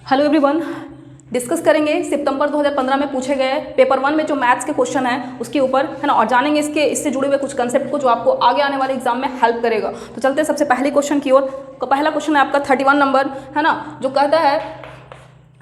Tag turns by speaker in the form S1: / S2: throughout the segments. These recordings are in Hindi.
S1: हेलो एवरीवन, डिस्कस करेंगे सितंबर 2015 में पूछे गए पेपर 1 में जो मैथ्स के क्वेश्चन है उसके ऊपर, है ना, और जानेंगे इससे जुड़े हुए कुछ कंसेप्ट को जो आपको आगे आने वाले एग्जाम में हेल्प करेगा। तो चलते हैं सबसे पहले क्वेश्चन की ओर। पहला क्वेश्चन है आपका 31 नंबर, है ना, जो कहता है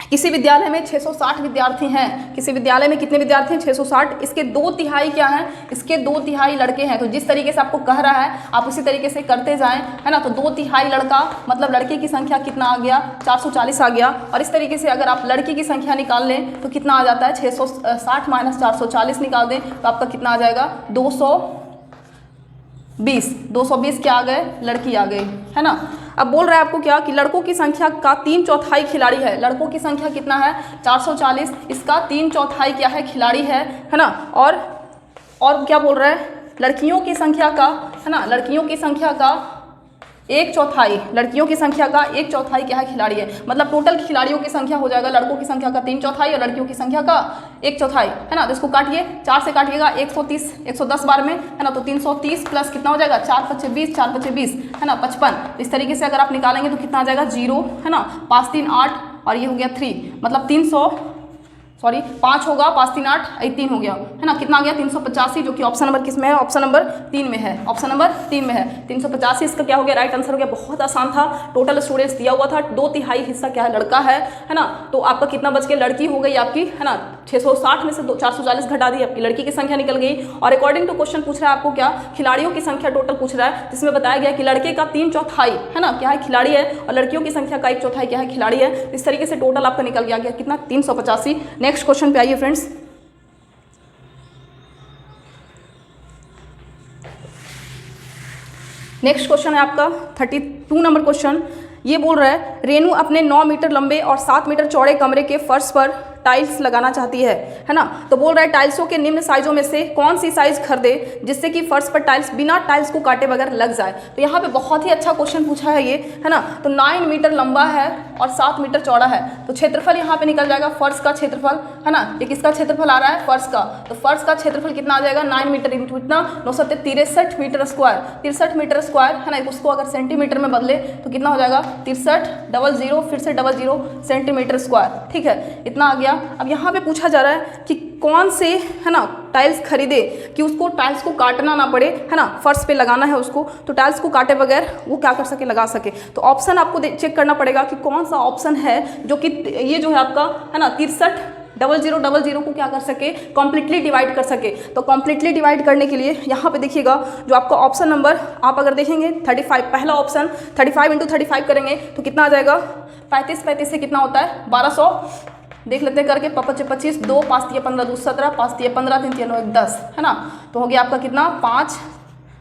S1: किसी विद्यालय में 660 विद्यार्थी हैं। किसी विद्यालय में कितने विद्यार्थी हैं? 660। इसके 2/3 क्या हैं? इसके 2/3 लड़के हैं। तो जिस तरीके से आपको कह रहा है आप उसी तरीके से करते जाएं, है ना। तो 2/3 लड़का मतलब लड़के की संख्या कितना आ गया? 440 आ गया। और इस तरीके से अगर आप लड़की की संख्या निकाल लें तो कितना आ जाता है? 660 माइनस 440 निकाल दें तो आपका कितना आ जाएगा? 220 क्या आ गए? लड़की आ गई, है ना। अब बोल रहा है आपको क्या कि लड़कों की संख्या का 3/4 खिलाड़ी है। लड़कों की संख्या कितना है? 440। इसका 3/4 क्या है? खिलाड़ी है ना। और क्या बोल रहा है? लड़कियों की संख्या का, है ना, लड़कियों की संख्या का 1/4, लड़कियों की संख्या का 1/4 क्या है? खिलाड़ी है। मतलब टोटल खिलाड़ियों की संख्या हो जाएगा लड़कों की संख्या का 3/4 और लड़कियों की संख्या का 1/4, है ना। तो इसको काटिए, 4 से काटिएगा 130, 110 बार में, है ना। तो 330 प्लस कितना हो जाएगा? 4 × 20, 4 × 20, है ना, 55। इस तरीके से अगर आप निकालेंगे तो कितना आ जाएगा? 0, है ना। 5 3 8 और ये हो गया 3, मतलब 5 होगा, 5 3 8, 3 हो गया, है ना। कितना आ गया? 385, जो कि ऑप्शन नंबर किस में है? ऑप्शन नंबर 3 में है। ऑप्शन नंबर 3 में है 385। इसका क्या हो गया? राइट आंसर हो गया। बहुत आसान था। टोटल स्टूडेंट्स दिया हुआ था 2/3 हिस्सा क्या है? लड़का है ना। तो आपका कितना बच के? लड़की हो गई आपकी, है ना। 660 में से 440 घटा दी, आपकी लड़की की संख्या निकल गई। और अकॉर्डिंग टू क्वेश्चन पूछ रहा है आपको क्या? खिलाड़ियों की संख्या टोटल पूछ रहा है, जिसमें बताया गया कि लड़के का 3/4, है ना, क्या है? खिलाड़ी है। और लड़कियों की संख्या का 1/4 क्या है? खिलाड़ी है। इस तरीके से टोटल आपका निकल गया कितना? 385। नेक्स्ट क्वेश्चन पे आइए फ्रेंड्स। नेक्स्ट क्वेश्चन है आपका 32 नंबर क्वेश्चन। ये बोल रहा है रेनू अपने 9 मीटर लंबे और 7 मीटर चौड़े कमरे के फर्श पर टाइल्स लगाना चाहती है ना। तो बोल रहा है टाइल्सों के निम्न साइजों में से कौन सी साइज खरीदे जिससे कि फर्श पर टाइल्स बिना टाइल्स को काटे बगैर लग जाए। तो यहाँ पे बहुत ही अच्छा क्वेश्चन पूछा है ये, है ना। तो 9 मीटर लंबा है और 7 मीटर चौड़ा है। तो क्षेत्रफल यहाँ पे निकल जाएगा फर्श का क्षेत्रफल, है ना। ये किसका क्षेत्रफल आ रहा है? फर्श का। तो फर्श का क्षेत्रफल कितना आ जाएगा? 9 मीटर इंटू इतना 963 मीटर स्क्वायर, 63 मीटर स्क्वायर, है ना। उसको अगर सेंटीमीटर में बदले तो कितना हो जाएगा? 63 फिर से 00 सेंटीमीटर स्क्वायर, ठीक है, इतना आ गया। अब यहाँ पे पूछा जा रहा है कि कौन से, है ना, टाइल्स खरीदे कि उसको टाइल्स को काटना ना पड़े, है ना, फर्श पे लगाना है उसको, तो टाइल्स को काटे बगैर वो क्या कर सके? लगा सके। तो ऑप्शन आपको चेक करना पड़ेगा कि कौन सा ऑप्शन है जो कि ये जो है आपका, है ना, 63 को क्या कर सके? कॉम्प्लीटली डिवाइड कर सके। तो कॉम्प्लीटली डिवाइड करने के लिए यहाँ पे देखिएगा जो आपका ऑप्शन नंबर आप अगर देखेंगे 35, पहला ऑप्शन 35 × 35 करेंगे तो कितना आ जाएगा? 35 से कितना होता है? 1200। देख लेते हैं करके, 25 2 5 3 15 2 17 5 3 15 3 3 9 1 10, है ना। तो हो गया आपका कितना? 5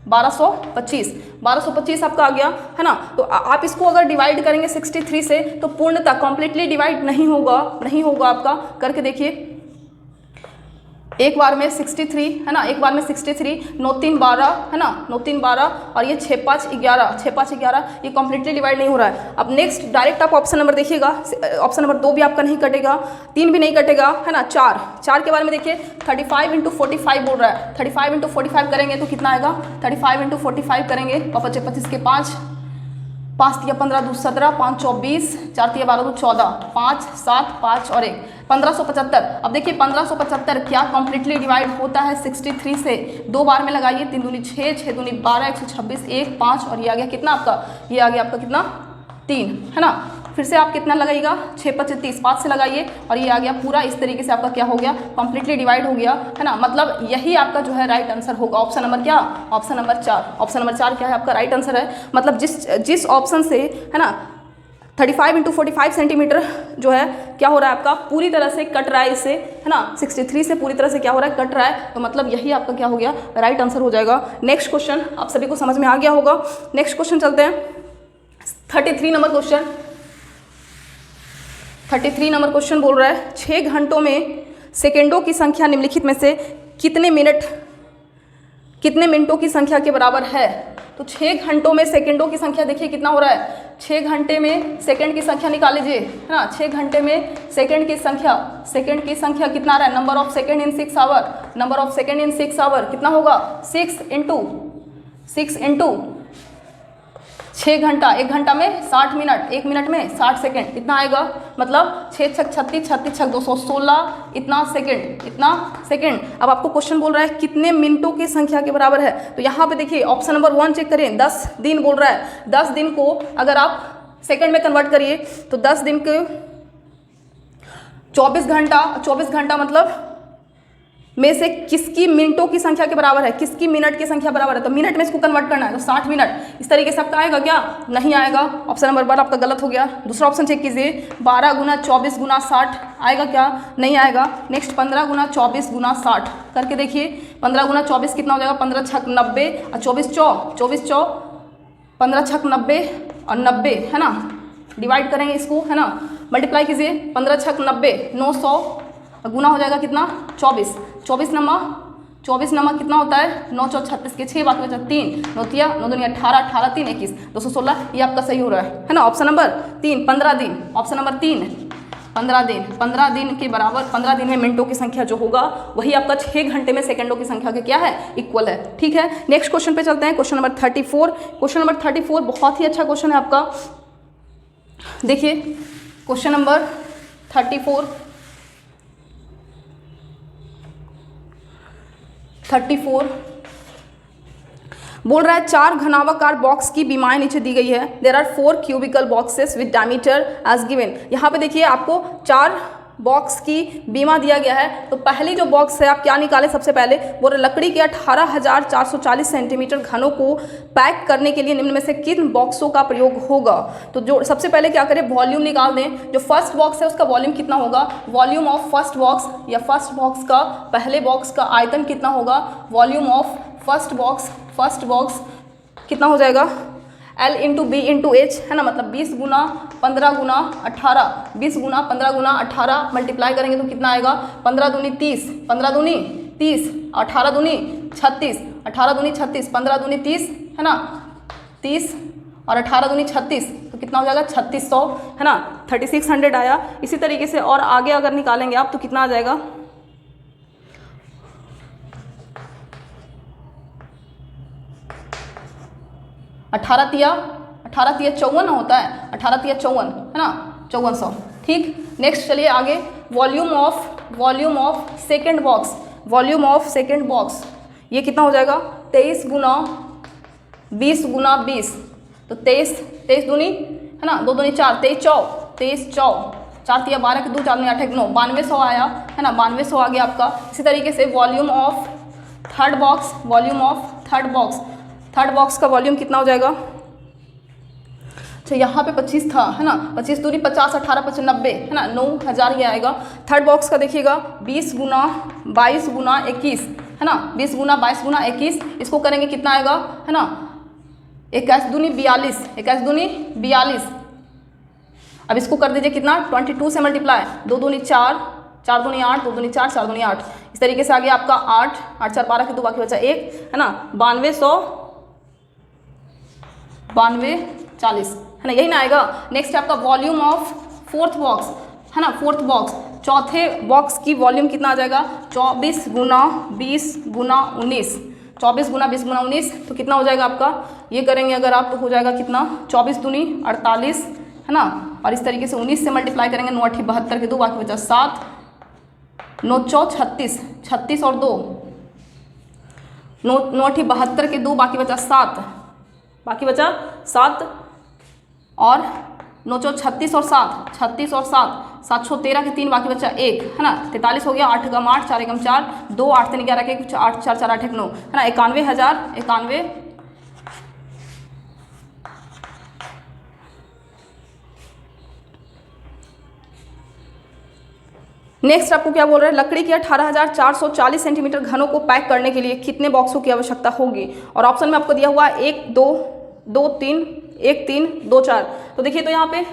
S1: 1225 आपका आ गया, है ना। तो आप इसको अगर डिवाइड करेंगे 63 से तो पूर्णतः कॉम्प्लीटली डिवाइड नहीं होगा आपका। करके देखिए, एक बार में 63, है ना, एक बार में 63, 9 3 12, है ना, 9 3 12 और ये 6 5 11, ये कॉम्प्लीटली डिवाइड नहीं हो रहा है। अब नेक्स्ट डायरेक्ट आप ऑप्शन नंबर देखिएगा, ऑप्शन नंबर 2 भी आपका नहीं कटेगा, 3 भी नहीं कटेगा, है ना। 4 के बारे में देखिए, 35 × 45 बोल रहा है। 35 × 45 करेंगे तो कितना आएगा? 35 × 45 करेंगे, 25 के 5 3 15 2 17 5 24 4 3 12 2 14 5 7 5 और 1 1575। अब देखिए 1575 क्या कॉम्प्लीटली डिवाइड होता है 63 से? 2 बार में लगाइए, 3 दूनी 6, 6 दूनी 12, 126, 1 5 और ये आ गया कितना आपका? ये आ गया आपका कितना? 3, है ना। फिर से आप कितना लगाइएगा? 6 5 30, 5 से लगाइए और ये आ गया पूरा। इस तरीके से आपका क्या हो गया? कॉम्प्लीटली डिवाइड हो गया, है ना। मतलब यही आपका जो है राइट आंसर होगा। ऑप्शन नंबर क्या? Option number 4। ऑप्शन नंबर 4 क्या है आपका? राइट आंसर है। मतलब जिस ऑप्शन से, है ना, 35 × 45 सेंटीमीटर जो है क्या हो रहा है आपका? पूरी तरह से कट रहा है इससे, है ना। 63 से पूरी तरह से क्या हो रहा है? कट रहा है। तो मतलब यही आपका क्या हो गया? राइट आंसर हो जाएगा। नेक्स्ट क्वेश्चन आप सभी को समझ में आ गया होगा। नेक्स्ट क्वेश्चन चलते हैं 33 नंबर क्वेश्चन। 33 नंबर क्वेश्चन बोल रहा है 6 घंटों में सेकेंडों की संख्या निम्नलिखित में से कितने मिनटों की संख्या के बराबर है। तो 6 घंटों में सेकेंडों की संख्या देखिए कितना हो रहा है? 6 घंटे में सेकंड की संख्या निकाल लीजिए, है ना। 6 घंटे में सेकंड की संख्या कितना आ रहा है? Number of second in 6 hour, number of second in 6 hour कितना होगा? 6 × 6 घंटा, 1 घंटा में 60 मिनट, 1 मिनट में 60 सेकेंड, इतना आएगा। मतलब 6 छक 36, 36 छक 216, इतना सेकेंड, इतना सेकेंड। अब आपको क्वेश्चन बोल रहा है कितने मिनटों की संख्या के बराबर है, तो यहाँ पे देखिए ऑप्शन नंबर 1 चेक करें, 10 दिन बोल रहा है। 10 दिन को अगर आप सेकेंड में कन्वर्ट करिए तो 10 दिन के 24 घंटा, 24 घंटा मतलब में से किसकी मिनटों की संख्या के बराबर है, किसकी मिनट की संख्या बराबर है, तो मिनट में इसको कन्वर्ट करना है, तो 60 मिनट। इस तरीके से आपका आएगा क्या, नहीं आएगा। ऑप्शन नंबर 12 आपका गलत हो गया। दूसरा ऑप्शन चेक कीजिए, 12 गुना 24 गुना 60 आएगा क्या, नहीं आएगा। नेक्स्ट 15 गुना 24 गुना 60 करके देखिए, 15 गुना 24 कितना हो जाएगा, 15 छक 90 और 24 चौ 15 छक 90 और 90 है ना, डिवाइड करेंगे इसको है ना, मल्टीप्लाई कीजिए, 15 छक 90 900 गुना हो जाएगा कितना 24, 24 नंबर कितना होता है 9 चौ 36 के 6 बाकी बचा 3 9 तिया 9 दूनी 18 18 3 21 216, ये आपका सही हो रहा है ना। ऑप्शन नंबर 3 15 दिन, ऑप्शन नंबर 3 15 दिन के बराबर, 15 दिन में मिनटों की संख्या जो होगा वही आपका 6 घंटे में सेकंडों की संख्या के क्या है, इक्वल है। ठीक है, नेक्स्ट क्वेश्चन पे चलते हैं, क्वेश्चन नंबर 34। क्वेश्चन नंबर 34 बहुत ही अच्छा क्वेश्चन है आपका। देखिए क्वेश्चन नंबर 34 बोल रहा है 4 घनाभाकार बॉक्स की बीमाएं नीचे दी गई है। There are 4 cubical boxes with diameter as given. यहाँ पे देखिए आपको 4 बॉक्स की बीमा दिया गया है। तो पहली जो बॉक्स है आप क्या निकालें, सबसे पहले वो लकड़ी के 18,440 सेंटीमीटर घनों को पैक करने के लिए निम्न में से किन बॉक्सों का प्रयोग होगा। तो जो सबसे पहले क्या करें, वॉल्यूम निकाल दें। जो फर्स्ट बॉक्स है उसका वॉल्यूम कितना होगा, वॉल्यूम ऑफ फर्स्ट बॉक्स, या फर्स्ट बॉक्स का पहले बॉक्स का आयतन कितना होगा, वॉल्यूम ऑफ फर्स्ट बॉक्स कितना हो जाएगा, L into B into H है ना, मतलब 20 गुना 15 गुना 18, 20 गुना 15 गुना 18 मल्टीप्लाई करेंगे तो कितना आएगा, 15 दूनी 30, 15 दूनी 30, 18 दूनी 36, 18 दूनी 36, 15 दूनी 30 है ना, 30 और 18 दूनी 36, तो कितना हो जाएगा 3600 है ना, 3600 आया। इसी तरीके से और आगे अगर निकालेंगे आप तो कितना आ जाएगा, 18 तिया 54 होता है, 18 तिया 54 है ना, 5400। ठीक, नेक्स्ट चलिए आगे, वॉल्यूम ऑफ सेकेंड बॉक्स, ये कितना हो जाएगा 23 गुना 20 गुना 20, तो 23 दूनी है ना, 2 दूनी 4, 23 चौ 4 तिया 12 के 2 4 दूनी 8 9, 9200 आया है ना, 9200 आ गया आपका। इसी तरीके से वॉल्यूम ऑफ थर्ड बॉक्स का वॉल्यूम कितना हो जाएगा, अच्छा यहाँ पे 25 था है ना, 25 दूरी 50 18 5 90 है ना, 9000 ये आएगा। थर्ड बॉक्स का देखिएगा 20 गुना 22 गुना 21 है ना, 20 गुना 22 गुना 21, इसको करेंगे कितना आएगा है ना, 21 दूनी 42। अब इसको कर दीजिए कितना 22 से मल्टीप्लाई, 2 दूनी 4, 4 दूनी 8, 2 दूनी 4, 4 दूनी 8, इस तरीके से आ गया आपका 8 4 12 के 2 बाकी बचा 1 है ना, 9240 है ना, यही ना आएगा। नेक्स्ट आपका वॉल्यूम ऑफ फोर्थ बॉक्स है ना, चौथे बॉक्स की वॉल्यूम कितना आ जाएगा, 24 गुना 20 गुना 19, 24 गुना 20 गुना 19, तो कितना हो जाएगा आपका, ये करेंगे अगर आप तो हो जाएगा कितना 24 दूनी 48 है ना, और इस तरीके से 19 से मल्टीप्लाई करेंगे, 9 8 72 के 2 बाकी बचा 7, 9 चौ 36 और 2, 9 8 72 के 2 बाकी बचा 7 और 9 चौ 36 और 7 7 छो 13 के 3 बाकी बचा 1 है ना, 43 हो गया, 8 गम 8 4 एकम 4 2 8 3 11 के 8 4 4 8 1 9 है ना, 91,091। नेक्स्ट आपको क्या बोल रहे हैं, लकड़ी के 18,440 सेंटीमीटर घनों को पैक करने के लिए कितने बॉक्सों की आवश्यकता होगी, और ऑप्शन में आपको दिया हुआ 1 2 2 3 1 3 2 4। तो देखिए तो यहाँ पे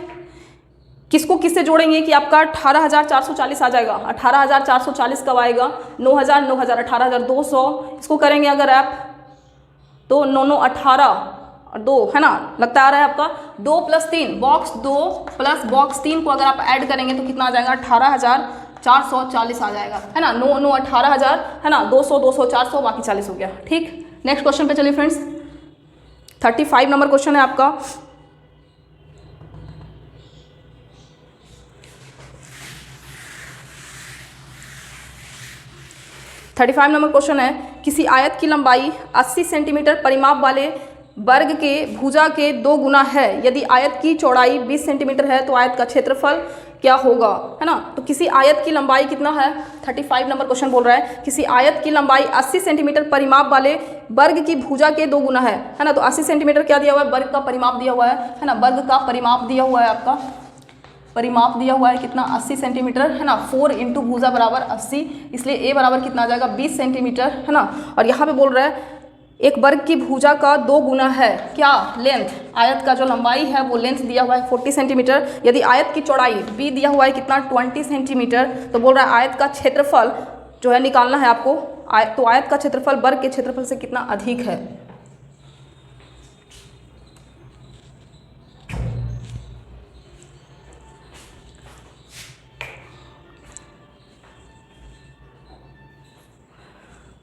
S1: किसको किससे जोड़ेंगे कि आपका 18,440 आ जाएगा, 18,440 कब आएगा, 9,000 18,200, इसको करेंगे अगर आप तो 9 9 18 और 2 है ना, लगता आ रहा है आपका 2 + 3 बॉक्स 2 प्लस बॉक्स 3 को अगर आप ऐड करेंगे तो कितना आ जाएगा 18,440 आ जाएगा है ना, 9 9 18,000 है ना, 200 200 400 बाकी 40 हो गया। ठीक, नेक्स्ट क्वेश्चन पे चलिए फ्रेंड्स, 35 नंबर क्वेश्चन है आपका। नंबर क्वेश्चन है, किसी आयत की लंबाई 80 सेंटीमीटर परिमाप वाले वर्ग के भुजा के 2 गुना है। यदि आयत की चौड़ाई 20 सेंटीमीटर है तो आयत का क्षेत्रफल क्या होगा, है ना। तो किसी आयत की लंबाई कितना है, 35 नंबर क्वेश्चन बोल रहा है किसी आयत की लंबाई 80 सेंटीमीटर परिमाप वाले वर्ग की भुजा के 2 गुना है ना। तो 80 सेंटीमीटर क्या दिया हुआ है, वर्ग का परिमाप दिया हुआ है ना, वर्ग का परिमाप दिया हुआ है, आपका परिमाप दिया हुआ है कितना, 80 सेंटीमीटर, है ना। 4 इंटू भुजा बराबर 80, इसलिए ए बराबर कितना आ जाएगा, 20 सेंटीमीटर, है ना। और यहाँ पे बोल रहा है एक वर्ग की भुजा का 2 गुना है क्या, लेंथ, आयत का जो लंबाई है वो लेंथ दिया हुआ है 40 सेंटीमीटर। यदि आयत की चौड़ाई बी दिया हुआ है कितना, 20 सेंटीमीटर, तो बोल रहा है आयत का क्षेत्रफल जो है निकालना है आपको। तो आयत का क्षेत्रफल वर्ग के क्षेत्रफल से कितना अधिक है।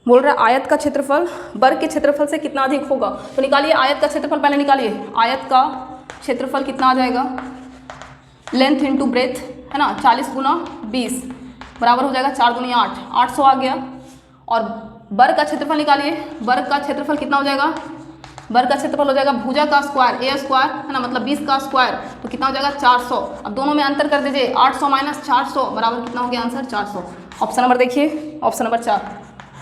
S1: बोल रहा है आयत का क्षेत्रफल वर्ग के क्षेत्रफल से कितना अधिक होगा। तो निकालिए आयत का क्षेत्रफल, पहले निकालिए आयत का क्षेत्रफल कितना आ जाएगा, लेंथ इंटू ब्रेथ, है ना, 40 गुना 20 बराबर हो जाएगा 4 दूनी 8, 800 आ गया। और वर्ग का क्षेत्रफल निकालिए, वर्ग का क्षेत्रफल कितना हो जाएगा, वर्ग का क्षेत्रफल हो जाएगा भुजा का स्क्वायर ए स्क्वायर, है ना, मतलब 20 का स्क्वायर, तो कितना हो जाएगा 400। अब दोनों में अंतर कर दीजिए, 800 माइनस 400 बराबर कितना हो गया आंसर 400। ऑप्शन नंबर देखिए, ऑप्शन नंबर 4,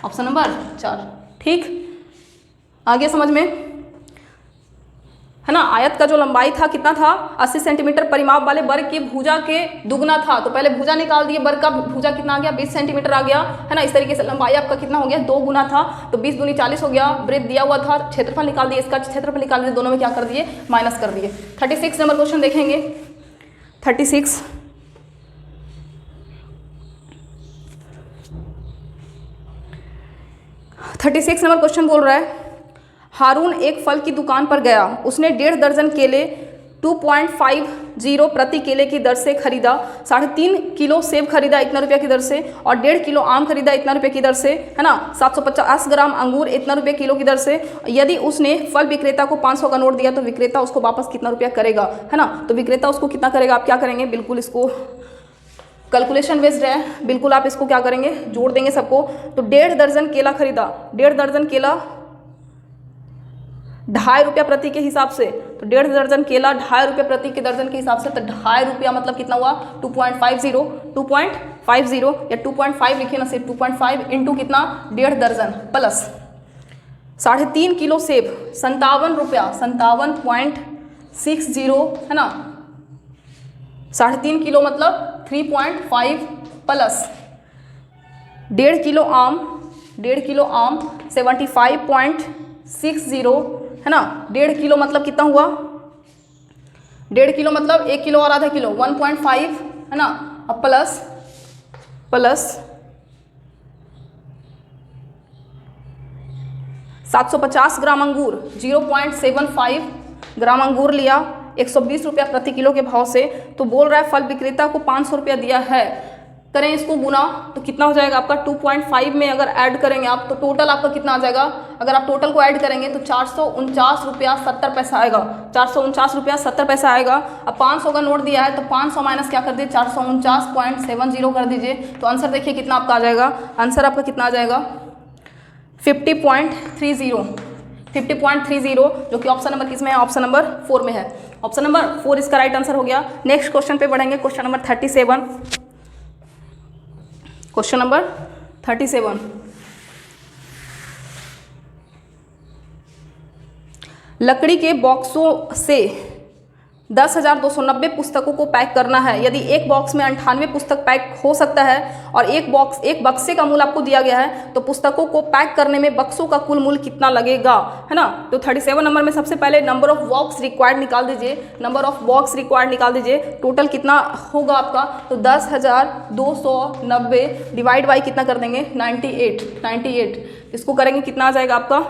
S1: ऑप्शन नंबर 4, ठीक। आगे समझ में, है ना। आयत का जो लंबाई था कितना था, 80 सेंटीमीटर परिमाप वाले वर्ग की भुजा के दुगना था। तो पहले भुजा निकाल दिए, वर्ग का भुजा कितना आ गया, 20 सेंटीमीटर आ गया, है ना। इस तरीके से लंबाई आपका कितना हो गया, 2 गुना था, तो 20 दूनी 40 हो गया। ब्रेथ दिया हुआ था, क्षेत्रफल निकाल दिए, इसका क्षेत्रफल निकाल दिए, दोनों में क्या कर दिए, माइनस कर दिए। 36 नंबर क्वेश्चन देखेंगे। 36 नंबर क्वेश्चन बोल रहा है हारून एक फल की दुकान पर गया, उसने 1.5 दर्जन केले 2.50 प्रति केले की दर से खरीदा, 3.5 किलो सेब खरीदा इतना रुपये की दर से, और 1.5 किलो आम खरीदा इतना रुपये की दर से, है ना। 750 ग्राम अंगूर इतना रुपये किलो की दर से। यदि उसने फल विक्रेता को 500 का नोट दिया तो विक्रेता उसको वापस कितना रुपया करेगा, है ना। तो विक्रेता उसको कितना करेगा, आप क्या करेंगे, बिल्कुल इसको कैलकुलेशन बेस्ड है, बिल्कुल आप इसको क्या करेंगे, जोड़ देंगे सबको। तो 1.5 दर्जन केला खरीदा, 1.5 दर्जन केला 2.5 रुपया प्रति के हिसाब से, तो 1.5 दर्जन केला 2.5 रुपये प्रति के दर्जन के हिसाब से, तो 2.5 रुपया मतलब कितना हुआ 2.50 या 2.5 लिखिए ना, सिर्फ 2.5 इंटू कितना 1.5 दर्जन प्लस 3.5 किलो सेब 57 रुपया, 57.60, है ना। 3.5 किलो मतलब 3.5 प्लस 1.5 किलो आम, 1.5 किलो आम 75.60, है ना। 1.5 किलो मतलब कितना हुआ, 1.5 किलो मतलब 1 किलो और आधा किलो 1.5, है ना। अब प्लस 750 ग्राम अंगूर 0.75 ग्राम अंगूर लिया 120 रुपया प्रति किलो के भाव से। तो बोल रहा है फल विक्रेता को 500 रुपया दिया है, करें इसको गुना तो कितना हो जाएगा आपका 2.5 में अगर ऐड करेंगे आप तो टोटल आपका कितना आ जाएगा, अगर आप टोटल को ऐड करेंगे तो 449 रुपया 70 पैसा आएगा, 449 रुपया 70 पैसा आएगा। अब 500 का नोट दिया है तो 500 माइनस क्या कर दीजिए 449.70 कर दीजिए, तो आंसर देखिए कितना आपका आ जाएगा, आंसर आपका कितना आ जाएगा 50.30 जो कि ऑप्शन नंबर किसमें है, ऑप्शन नंबर 4 में है। ऑप्शन नंबर 4 इसका राइट आंसर हो गया। नेक्स्ट क्वेश्चन पे बढ़ेंगे, क्वेश्चन नंबर 37। क्वेश्चन नंबर 37, लकड़ी के बॉक्सों से 10,290 पुस्तकों को पैक करना है। यदि एक बॉक्स में 98 पुस्तक पैक हो सकता है और एक बक्से का मूल्य आपको दिया गया है, तो पुस्तकों को पैक करने में बक्सों का कुल मूल्य कितना लगेगा, है ना। तो 37 नंबर में सबसे पहले नंबर ऑफ बॉक्स रिक्वायर्ड निकाल दीजिए, नंबर ऑफ बॉक्स रिक्वायर्ड निकाल दीजिए, टोटल कितना होगा आपका, तो 10,290 डिवाइड बाई कितना कर देंगे 98, इसको करेंगे कितना आ जाएगा आपका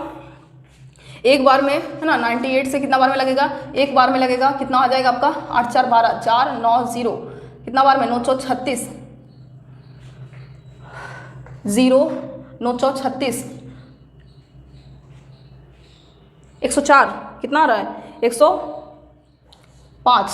S1: एक बार में, है ना। 98 से कितना बार में लगेगा, एक बार में लगेगा, कितना आ जाएगा आपका 8 4 12 490, कितना बार में 936 104, कितना आ रहा है 105,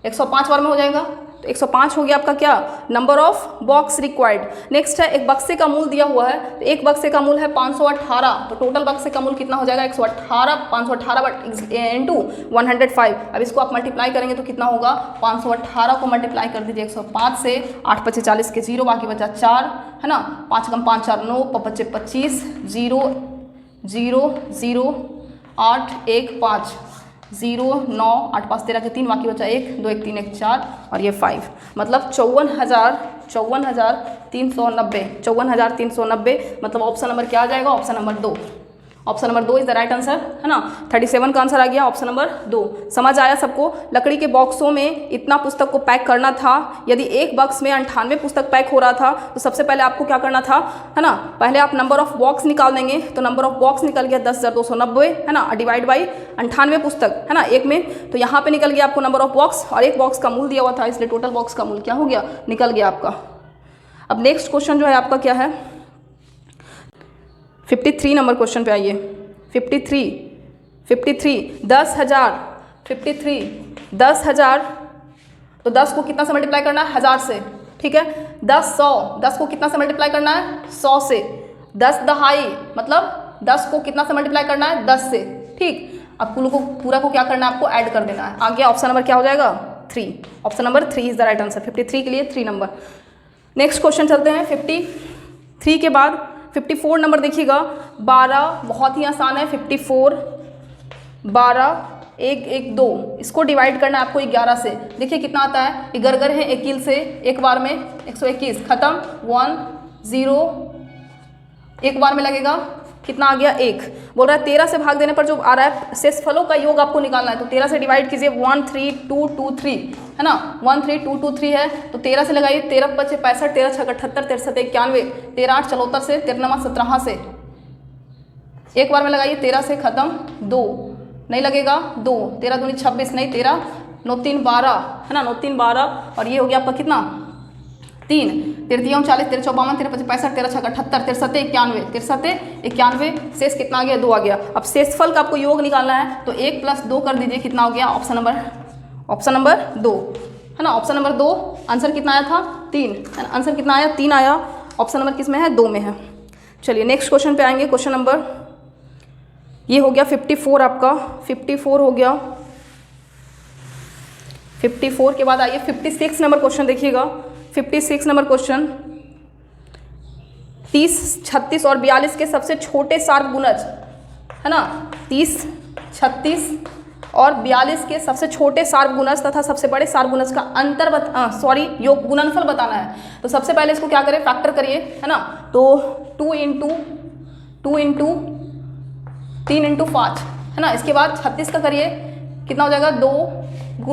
S1: 105 बार में हो जाएगा। तो 105 हो गया आपका क्या, number of box required. Next है एक बक्से का मूल दिया हुआ है, तो एक बक्से का मूल है 518, तो टोटल बक्से का मूल कितना हो जाएगा 118, 518 इंटू 105। अब इसको आप मल्टीप्लाई करेंगे तो कितना होगा, 518 को मल्टीप्लाई कर दीजिए 105 से, 8 × 40 के 0, बाकी बचा 4 है ना, 5 × 5 = 4, 9 × 5 = 25, 0 0 0 8 1 5 0 9 8 5 13 के 3, बाकी बचा 1 2 1 3 1 4 और ये 5, मतलब 54,390, मतलब ऑप्शन नंबर क्या आ जाएगा, option number 2। Option number 2 is the right answer है ना। 37 का आंसर आ गया ऑप्शन नंबर 2। समझ आया सबको। लकड़ी के बॉक्सों में इतना पुस्तक को पैक करना था। यदि एक बॉक्स में 98 पुस्तक पैक हो रहा था तो सबसे पहले आपको क्या करना था, है ना, पहले आप नंबर ऑफ बॉक्स निकाल देंगे। तो नंबर ऑफ बॉक्स निकल गया 10,290 है ना, डिवाइड बाई 98 पुस्तक है ना एक में, तो यहाँ पे निकल गया आपको नंबर ऑफ बॉक्स, और एक बॉक्स का मूल दिया हुआ था इसलिए टोटल बॉक्स का मूल क्या हो गया, निकल गया आपका। अब नेक्स्ट क्वेश्चन जो है आपका क्या है, 53 नंबर क्वेश्चन पे आइए। 53 10,000, 10,000 तो 10 को कितना से मल्टीप्लाई करना है, 1000 से, ठीक है। 10 100, 10 को कितना से मल्टीप्लाई करना है, 100 से। 10 दहाई मतलब 10 को कितना से मल्टीप्लाई करना है, 10 से, ठीक। अब कुल को पूरा को क्या करना है, आपको ऐड कर देना है। आगे ऑप्शन नंबर क्या हो जाएगा, 3। Option number 3 is the right answer. 53 के लिए 3 नंबर। नेक्स्ट क्वेश्चन चलते हैं। 53 के बाद 54 नंबर देखिएगा। 12 बहुत ही आसान है। 54 12 1 1 2, इसको डिवाइड करना है आपको 11 से। देखिए कितना आता है, गरगर है 21 से, एक बार में 121, खत्म 1 0, एक बार में लगेगा कितना आ गया 1। बोल रहा है 13 से भाग देने पर जो आ रहा है शेषफलों का योग आपको निकालना है, तो 13 से डिवाइड कीजिए। 1 3 2 2 3 है ना, 1 3 2 2 3 है, तो 13 से लगाइए। 13 × 5 = 65, 13 × 6 = 78, 13 × 7 = 91, 13 8 = 74 से, 13 × 17 से, एक बार में लगाइए। 13 से खत्म, 2 नहीं लगेगा, 2 13 दूनी 26 नहीं, 13 9 3 12 है ना, 9 3 12, और ये हो गया आपका कितना 3, 13 40, 13 54, 13 55 65, 13 6 = 78, 13 7 91, 13 7 91, शेष कितना आ गया, 2 आ गया। अब शेषफल का आपको योग निकालना है, तो 1 + 2 कर दीजिए, कितना हो गया, ऑप्शन नंबर 2 है ना। ऑप्शन नंबर 2 आंसर कितना आया था, 3 है ना, आंसर कितना आया, 3 आया। ऑप्शन नंबर किस में है, 2 में है। चलिए नेक्स्ट क्वेश्चन पे आएंगे। क्वेश्चन नंबर ये हो गया 54 आपका, 54 हो गया। 54 के बाद आइए 56 नंबर क्वेश्चन देखिएगा। 56 नंबर क्वेश्चन, 30 36 और 42 के सबसे छोटे सार्व गुणज है ना, 30 36 और 42 के सबसे छोटे सार्व गुणज तथा सबसे बड़े सार्व गुणज का योग गुणनफल बताना है। तो सबसे पहले इसको क्या करें, फैक्टर करिए है ना। तो 2 × 3 × 5 है ना। इसके बाद 36 का करिए, कितना हो जाएगा, 2 ×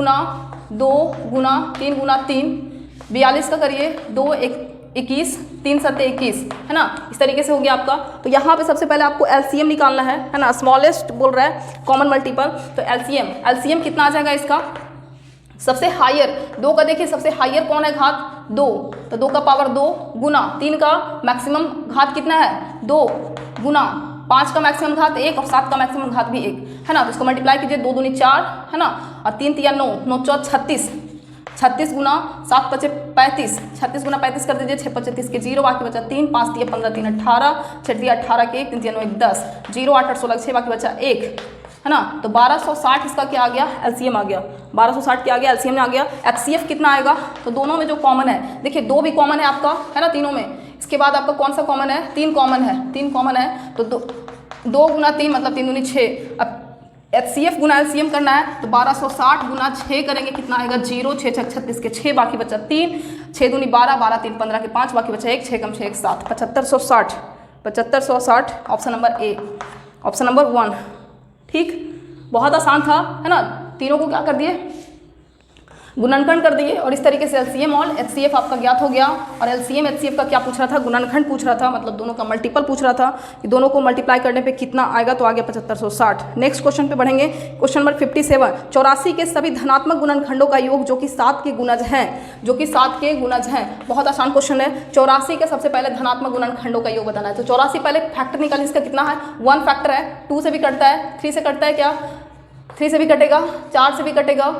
S1: 2 × 3 × 3। 42 का करिए, 2 1 21, 3 7 21 है ना। इस तरीके से हो गया आपका। तो यहाँ पे सबसे पहले आपको एलसीएम निकालना है ना। स्मॉलेस्ट बोल रहा है, कॉमन मल्टीपल, तो एलसीएम कितना आ जाएगा इसका, सबसे हायर 2 का देखिए, सबसे हायर कौन है, घात 2, तो 2 का पावर 2 गुना 3 का मैक्सिमम घात कितना है, 2 गुना 5 का मैक्सिमम घात 1 और 7 का मैक्सिमम घात भी 1 है ना। तो इसको मल्टीप्लाई कीजिए, 2 दूनी 4 है ना, और 3 3 9, 9 4 36, 36 गुना 7 5 35, 36 गुना 35 कर दीजिए, 6 5 30 के 0, बाकी बचा 3, 5 3 15 3 18, 6 3 18 के 1, 3 3 9 1 10, 0 8 8 16 6, बाकी बचा 1 है ना। तो 1260 इसका क्या आ गया, एलसीएम आ गया। 1260 क्या आ गया, एलसीएम आ गया। एचसीएफ कितना आएगा, तो दोनों में जो कॉमन है, देखिए 2 भी कॉमन है आपका है ना तीनों में। इसके बाद आपका कौन सा कॉमन है, 3 कॉमन है, 3 कॉमन है, तो 2 गुना 3 मतलब 3 दूनी 6। अब एचसीएफ गुना एलसीएम करना है, तो 1260 गुना 6 करेंगे, कितना आएगा, 0 6 6 36 के 6, बाकी बचा 3, 6 दूनी 12, 12 3 15 के 5, बाकी बचा 1, 6 कम 6 1 7, 7560, 7560 option number A, option number 1, ठीक। बहुत आसान था है ना। तीनों को क्या कर दिए, गुणनखंड कर दिए, और इस तरीके से एलसीएम और एचसीएफ आपका ज्ञात हो गया। और एलसीएम एचसीएफ का क्या पूछ रहा था, गुणनखंड पूछ रहा था, मतलब दोनों का मल्टीपल पूछ रहा था कि दोनों को मल्टीप्लाई करने पे कितना आएगा, तो आ गया 7560। नेक्स्ट क्वेश्चन पे बढ़ेंगे। क्वेश्चन नंबर 57, 84 के सभी धनात्मक गुणनखंडों का योग जो कि 7 के गुणज हैं, जो कि 7 के गुणज हैं। बहुत आसान क्वेश्चन है। 84 के सबसे पहले धनात्मक गुणनखंडों का योग बताना है। तो 84 पहले फैक्टर निकालिए, इसका कितना है, 1 फैक्टर है, 2 से भी कटता है, 3 से कटता है क्या, 3 से भी कटेगा, 4 से भी कटेगा,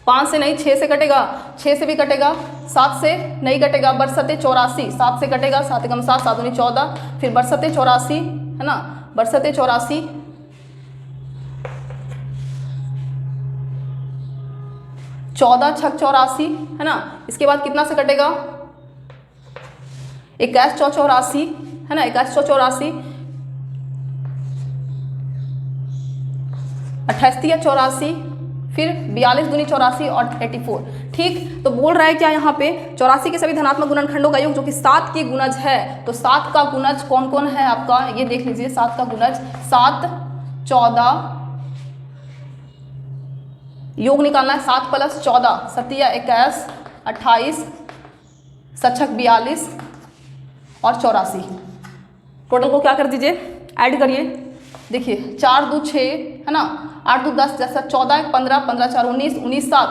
S1: 5 से नहीं, 6 से कटेगा, 6 से भी कटेगा, 7 से नहीं कटेगा, बरसते 84, 7 से कटेगा, 7 एकम 7, 7 दूनी 14, फिर बरसते 84 है ना, बरसते 84, 14 छक 84 है ना। इसके बाद कितना से कटेगा, 21 चौ 84 है ना, 21 चौ 84, 28 या 84, फिर 42 दूनी 84 और 84। ठीक, तो बोल रहा है क्या यहाँ पे 84 के सभी धनात्मक गुणनखंडों का योग जो कि 7 की गुणज है। तो 7 का गुणज कौन कौन है आपका, ये देख लीजिए। 7 का गुणज 7, 14, योग निकालना है 7 + 14, 7 या 21, 28, 7 42 और 84। टोटल को क्या कर दीजिए, ऐड करिए। देखिए 4 2 6 है ना, 8 2 10, जैसा 14 15, 15 4 19, 19 7,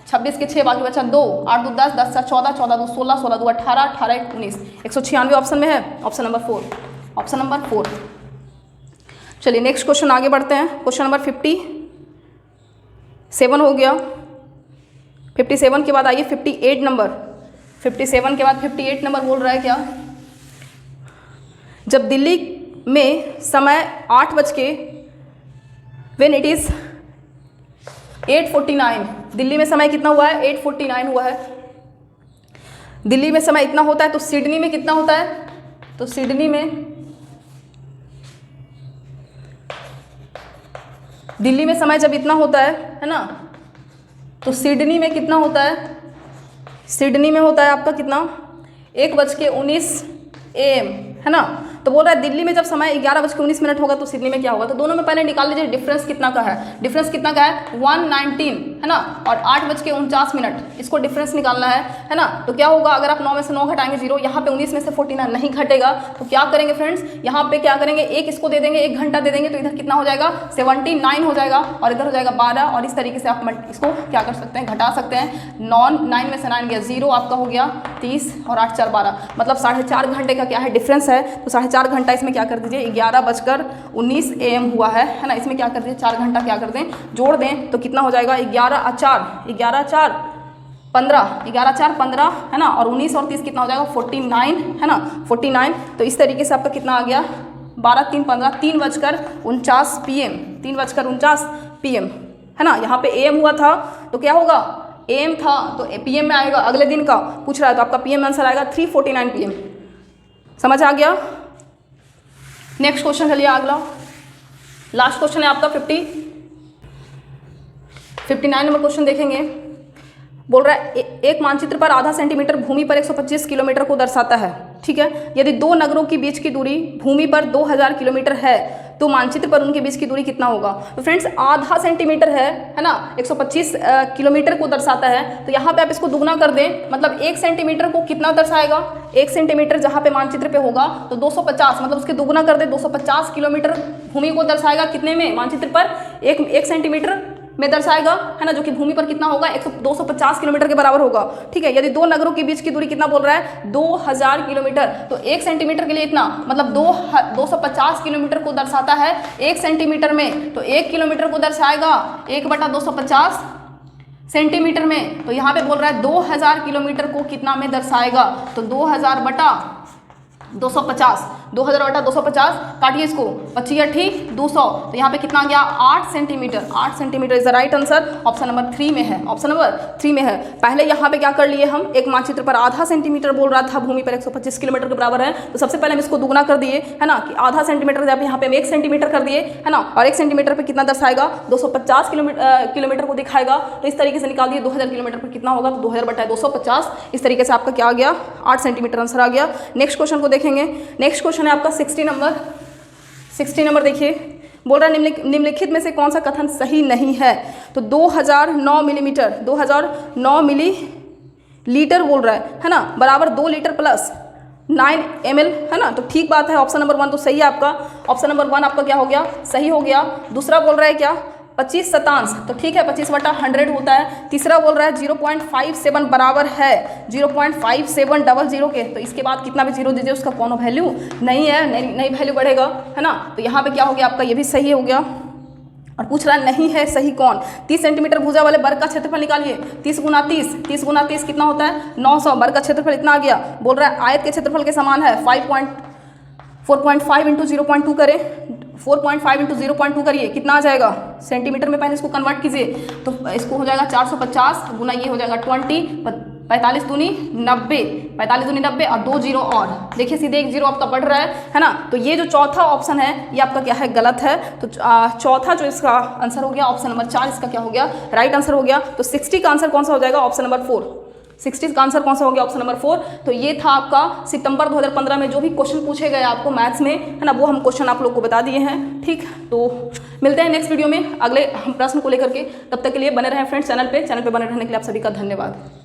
S1: 26 के 6 बाकी बचा 2, 8 2 10, 10 4 14, 14 2 16, 16 2 18, 18 1 19, 196 ऑप्शन में है, ऑप्शन नंबर 4, ऑप्शन नंबर 4। चलिए नेक्स्ट क्वेश्चन आगे बढ़ते हैं। क्वेश्चन नंबर 57 हो गया। 57 के बाद आइए 58 नंबर। 57 के बाद 58 नंबर बोल रहा है क्या, जब दिल्ली में समय 8 बज के व्हेन इट इज 8:49, दिल्ली में समय कितना हुआ है, 8:49 हुआ है। दिल्ली में समय इतना होता है तो सिडनी में कितना होता है, तो सिडनी में, दिल्ली में समय जब इतना होता है ना, तो सिडनी में कितना होता है, सिडनी में होता है आपका कितना, 1:19 AM है ना। तो बोल रहा है दिल्ली में जब समय 11:19 होगा तो सिडनी में क्या होगा। तो दोनों में पहले निकाल लीजिए डिफरेंस कितना का है। डिफरेंस कितना का है, 119 है ना, और 8:49, इसको डिफरेंस निकालना है ना। तो क्या होगा, अगर आप 9 में से 9 घटाएंगे 0, यहाँ पे 19 में से 49 नहीं घटेगा। तो क्या करेंगे फ्रेंड्स, यहाँ पे क्या करेंगे, एक इसको दे देंगे, 1 घंटा दे देंगे, तो इधर कितना हो जाएगा 79 हो जाएगा, और इधर हो जाएगा 12। और इस तरीके से आप इसको क्या कर सकते हैं, घटा सकते हैं। 9 में से 9 गया 0, आपका हो गया 30 और 8 4 12, मतलब 4.5 घंटे का क्या है डिफरेंस है। तो 4.5 घंटा इसमें क्या कर दीजिए, 11:19 AM हुआ है ना। इसमें क्या कर दीजिए, 4 घंटा क्या कर दें, जोड़ दें, तो कितना हो जाएगा 11 और 4 15 है ना, और 19 और 30 कितना हो जाएगा 49 है ना, 49। तो इस तरीके से आपका कितना आ गया 12 3 15, 3:49 PM, 3:49 PM है ना। यहाँ पे AM हुआ था तो क्या होगा, AM था तो PM में आएगा, अगले दिन का पूछ रहा है तो आपका PM आंसर आएगा 3:49 PM। समझ आ गया। नेक्स्ट क्वेश्चन चलिए अगला, लास्ट क्वेश्चन है आपका 59 नंबर क्वेश्चन देखेंगे। बोल रहा है एक मानचित्र पर आधा सेंटीमीटर भूमि पर 125 किलोमीटर को दर्शाता है। ठीक है, यदि दो नगरों के बीच की दूरी भूमि पर 2000 किलोमीटर है तो मानचित्र पर उनके बीच की दूरी कितना होगा। तो फ्रेंड्स आधा सेंटीमीटर है ना, 125 किलोमीटर को दर्शाता है। तो यहाँ पे आप इसको दुगना कर दें, मतलब 1 सेंटीमीटर को कितना दर्शाएगा, 1 सेंटीमीटर जहाँ पे मानचित्र पे होगा तो 250, मतलब उसके दुगना कर दे, 250 किलोमीटर भूमि को दर्शाएगा। कितने में, मानचित्र पर 1 सेंटीमीटर में दर्शाएगा है ना, जो कि भूमि पर कितना होगा 250 किलोमीटर के बराबर होगा। ठीक है, यदि दो नगरों के बीच की दूरी कितना बोल रहा है 2000 किलोमीटर, तो 1 सेंटीमीटर के लिए इतना, मतलब 250 किलोमीटर को दर्शाता है 1 सेंटीमीटर में। तो 1 किलोमीटर को दर्शाएगा 1/250 सेंटीमीटर में। तो यहाँ पे बोल रहा है 2000 किलोमीटर को कितना में दर्शाएगा, तो 2000/250, 2000/250 काटिए इसको, 25 200, तो यहाँ पे कितना आ गया 8 centimetre. 8 centimetre is the right answer, option number 3 में है, ऑप्शन नंबर 3 में है। पहले यहाँ पे क्या कर लिए हम, एक मानचित्र पर आधा सेंटीमीटर बोल रहा था, भूमि पर 125 किलोमीटर के बराबर है, तो सबसे पहले हम इसको दुगना कर दिए है ना, कि आधा सेंटीमीटर यहाँ पे हम 1 सेंटीमीटर कर दिए है ना, और 1 सेंटीमीटर पर कितना दर्शाएगा 250 किलोमीटर को दिखाएगा। तो इस तरीके से निकाल दिए 2000 किलोमीटर पर कितना होगा, तो 2000/250, इस तरीके से आपका क्या आ गया 8 सेंटीमीटर आंसर आ गया। नेक्स्ट क्वेश्चन को देखेंगे। नेक्स्ट क्वेश्चन है आपका 60 नंबर। 60 नंबर देखिए, बोल रहा है निम्नलिखित में से कौन सा कथन सही नहीं है। तो 2009 मिलीमीटर, 2009 मिलीलीटर बोल रहा है ना, बराबर 2 लीटर प्लस 9 ml है ना। तो ठीक बात है, ऑप्शन नंबर 1 तो सही है आपका, ऑप्शन नंबर 1 आपका क्या हो गया, सही हो गया। दूसरा बोल रहा है क्या 25 शतांश, तो ठीक है 25/100 होता है। तीसरा बोल रहा है 0.57 बराबर है 0.5700 के, तो इसके बाद कितना भी जीरो दीजिए उसका कोनो वैल्यू नहीं है, नई वैल्यू बढ़ेगा है ना। तो यहाँ पे क्या हो गया आपका, ये भी सही हो गया। और पूछ रहा नहीं है सही कौन। 30 सेंटीमीटर भुजा वाले वर्ग का क्षेत्रफल निकालिए। 30 गुना 30 गुना 30 कितना होता है 900। वर्ग का क्षेत्रफल इतना आ गया। बोल रहा है आयत के क्षेत्रफल के समान है 4.5 इंटू 0.2 करें। 4.5 इंटू 0.2 करिए कितना आ जाएगा सेंटीमीटर में। पहले इसको कन्वर्ट कीजिए तो इसको हो जाएगा 450 गुना ये हो जाएगा 20, 45 दूनी 90, 45 दूनी 90 और 2 जीरो और देखिए सीधे 1 जीरो आपका बढ़ रहा है ना। तो ये जो चौथा ऑप्शन है ये आपका क्या है गलत है। तो चौथा जो इसका आंसर हो गया ऑप्शन नंबर 4 इसका क्या हो गया राइट आंसर हो गया। तो 60 का आंसर कौन सा हो जाएगा ऑप्शन नंबर 4। 60 का आंसर कौन सा हो गया ऑप्शन नंबर 4। तो ये था आपका सितंबर 2015 में जो भी क्वेश्चन पूछे गए आपको मैथ्स में है ना वो हम क्वेश्चन आप लोग को बता दिए हैं। ठीक, तो मिलते हैं नेक्स्ट वीडियो में अगले हम प्रश्न को लेकर के। तब तक के लिए बने रहें फ्रेंड्स चैनल पे बने रहने के लिए आप सभी का धन्यवाद।